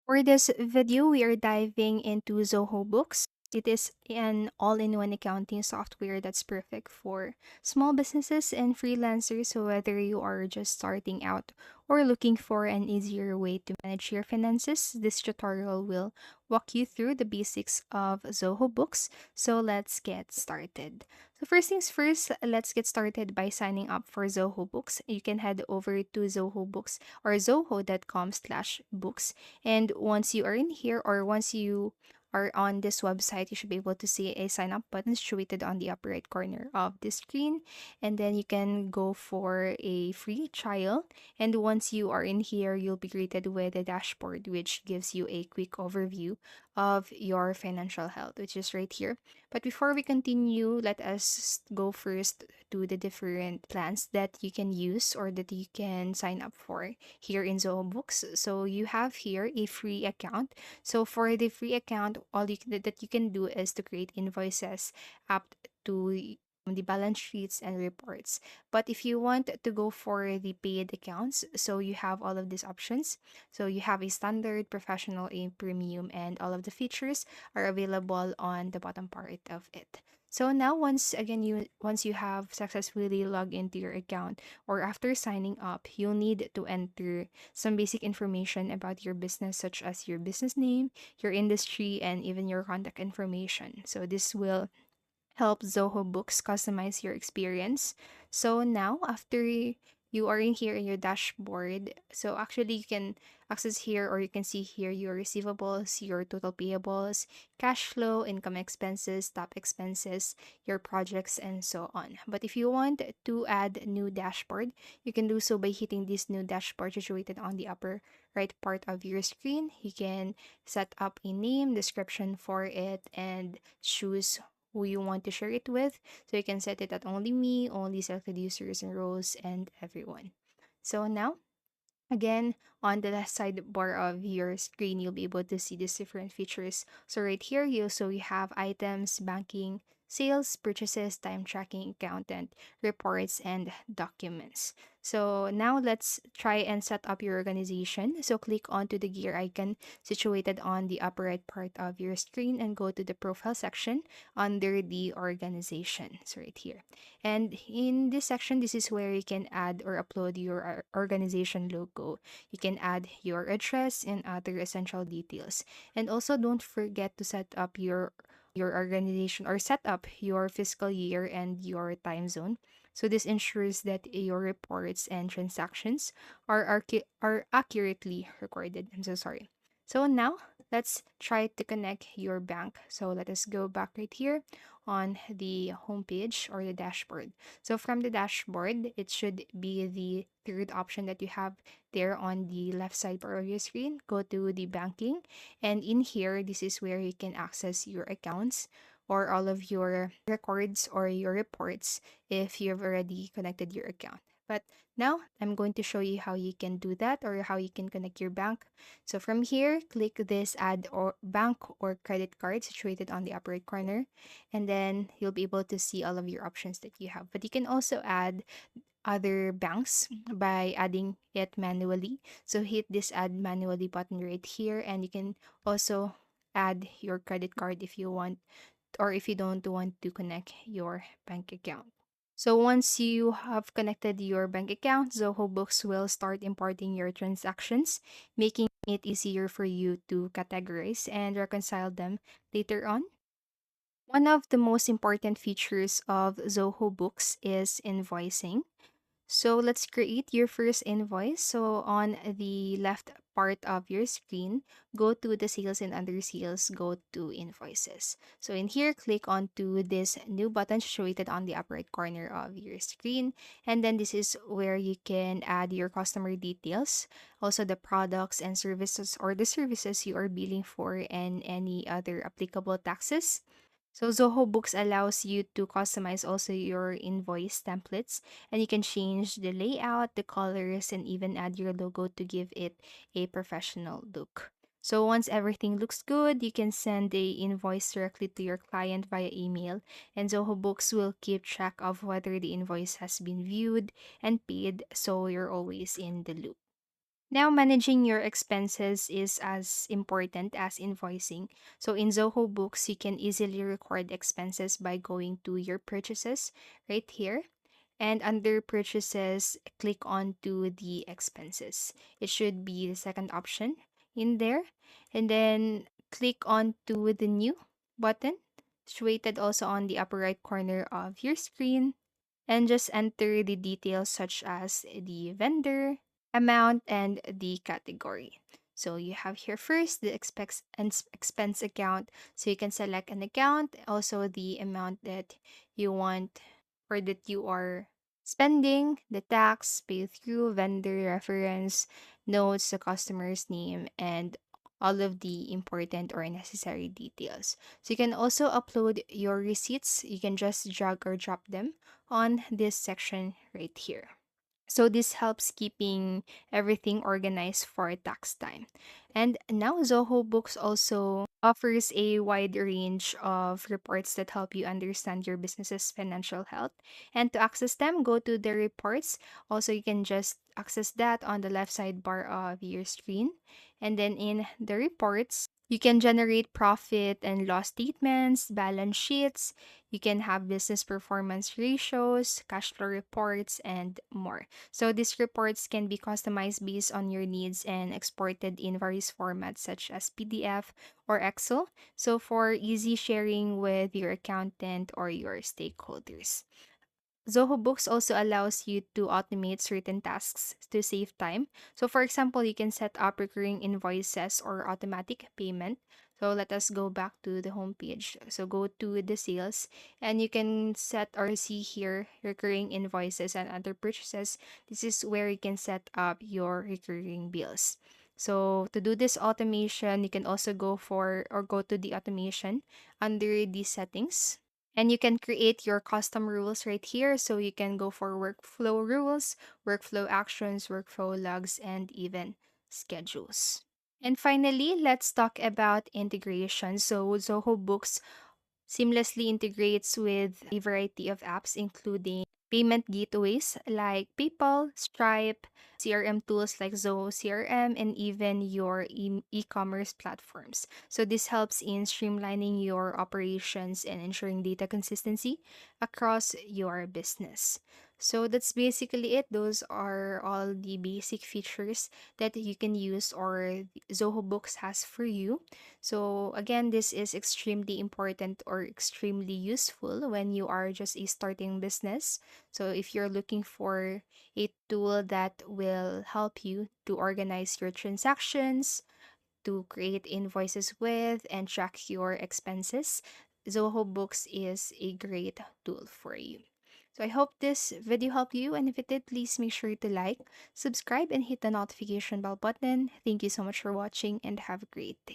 For this video, we are diving into Zoho Books. It is an all-in-one accounting software that's perfect for small businesses and freelancers. So whether you are just starting out or looking for an easier way to manage your finances, this tutorial will walk you through the basics of Zoho Books. So let's get started. So first things first, let's get started by signing up for Zoho Books. You can head over to Zoho Books or zoho.com/books, and once you are in here, or once you are on this website, you should be able to see a sign up button situated on the upper right corner of the screen. And then you can go for a free trial. And once you are in here, you'll be greeted with a dashboard, which gives you a quick overview of your financial health, which is right here. But before we continue, let us go first to the different plans that you can use or that you can sign up for here in Zoho Books. So you have here a free account. So for the free account, all that you can do is to create invoices up to the balance sheets and reports. But if you want to go for the paid accounts, so you have all of these options. So you have a standard, professional, a premium, and all of the features are available on the bottom part of it. So now once you have successfully logged into your account, or after signing up, you'll need to enter some basic information about your business, such as your business name, your industry, and even your contact information. So this will help Zoho Books customize your experience. So now, after you are in here in your dashboard, so actually you can access here, or you can see here your receivables, your total payables, cash flow, income expenses, top expenses, your projects, and so on. But if you want to add new dashboard, you can do so by hitting this new dashboard situated on the upper right part of your screen. You can set up a name, description for it, and choose who you want to share it with. So you can set it at only me, only selected users and roles, and everyone. So now, again, on the left sidebar of your screen, you'll be able to see these different features. So right here, you have items, banking, sales, purchases, time tracking, accountant, reports, and documents. So now let's try and set up your organization. So click onto the gear icon situated on the upper right part of your screen and go to the profile section under the organization. So right here. And in this section, this is where you can add or upload your organization logo. You can add your address and other essential details. And also don't forget to set up your organization, or set up your fiscal year and your time zone. So this ensures that your reports and transactions are accurately recorded. I'm so sorry. So now let's try to connect your bank. So let us go back right here on the homepage or the dashboard. So from the dashboard, it should be the third option that you have there on the left side part of your screen. Go to the banking, and in here, this is where you can access your accounts or all of your records or your reports if you've already connected your account. But now I'm going to show you how you can do that, or how you can connect your bank. So from here, click this add or bank or credit card situated on the upper right corner, and then you'll be able to see all of your options that you have. But you can also add other banks by adding it manually. So hit this add manually button right here, and you can also add your credit card if you want, or if you don't want to connect your bank account. So once you have connected your bank account, Zoho Books will start importing your transactions, making it easier for you to categorize and reconcile them later on. One of the most important features of Zoho Books is invoicing. So let's create your first invoice. So on the left part of your screen, go to the sales, and under sales, go to invoices. So in here, click onto this new button situated on the upper right corner of your screen. And then this is where you can add your customer details, also the products and services, or the services you are billing for, and any other applicable taxes. So Zoho Books allows you to customize also your invoice templates, and you can change the layout, the colors, and even add your logo to give it a professional look. So once everything looks good, you can send a invoice directly to your client via email, and Zoho Books will keep track of whether the invoice has been viewed and paid, so you're always in the loop. Now, managing your expenses is as important as invoicing. So, in Zoho Books, you can easily record expenses by going to your purchases right here. And under purchases, click on to the expenses. It should be the second option in there. And then click on to the new button, situated also on the upper right corner of your screen. And just enter the details such as the vendor, amount, and the category. So you have here first the expense account. So you can select an account, also the amount that you want or that you are spending, the tax, pay through, vendor reference, notes, the customer's name, and all of the important or necessary details. So you can also upload your receipts. You can just drag or drop them on this section right here. So this helps keeping everything organized for tax time. And now Zoho Books also offers a wide range of reports that help you understand your business's financial health. And to access them, go to the reports. Also, you can just access that on the left sidebar of your screen. And then in the reports, you can generate profit and loss statements, balance sheets. You can have business performance ratios, cash flow reports, and more. So these reports can be customized based on your needs and exported in various formats such as PDF or Excel. So for easy sharing with your accountant or your stakeholders. Zoho Books also allows you to automate certain tasks to save time. So, for example, you can set up recurring invoices or automatic payment. So, let us go back to the homepage. So, go to the sales and you can set or see here recurring invoices and other purchases. This is where you can set up your recurring bills. So, to do this automation, you can also go for or go to the automation under the settings, and you can create your custom rules right here. So you can go for workflow rules, workflow actions, workflow logs, and even schedules. And finally, let's talk about integration. So Zoho Books seamlessly integrates with a variety of apps, including payment gateways like PayPal, Stripe, CRM tools like Zoho CRM, and even your e-commerce platforms. So this helps in streamlining your operations and ensuring data consistency across your business. So that's basically it. Those are all the basic features that you can use or Zoho Books has for you. So again, this is extremely important or extremely useful when you are just a starting business. So if you're looking for a tool that will help you to organize your transactions, to create invoices with, and track your expenses, Zoho Books is a great tool for you. So I hope this video helped you, and if it did, please make sure to like, subscribe, and hit the notification bell button. Thank you so much for watching, and have a great day.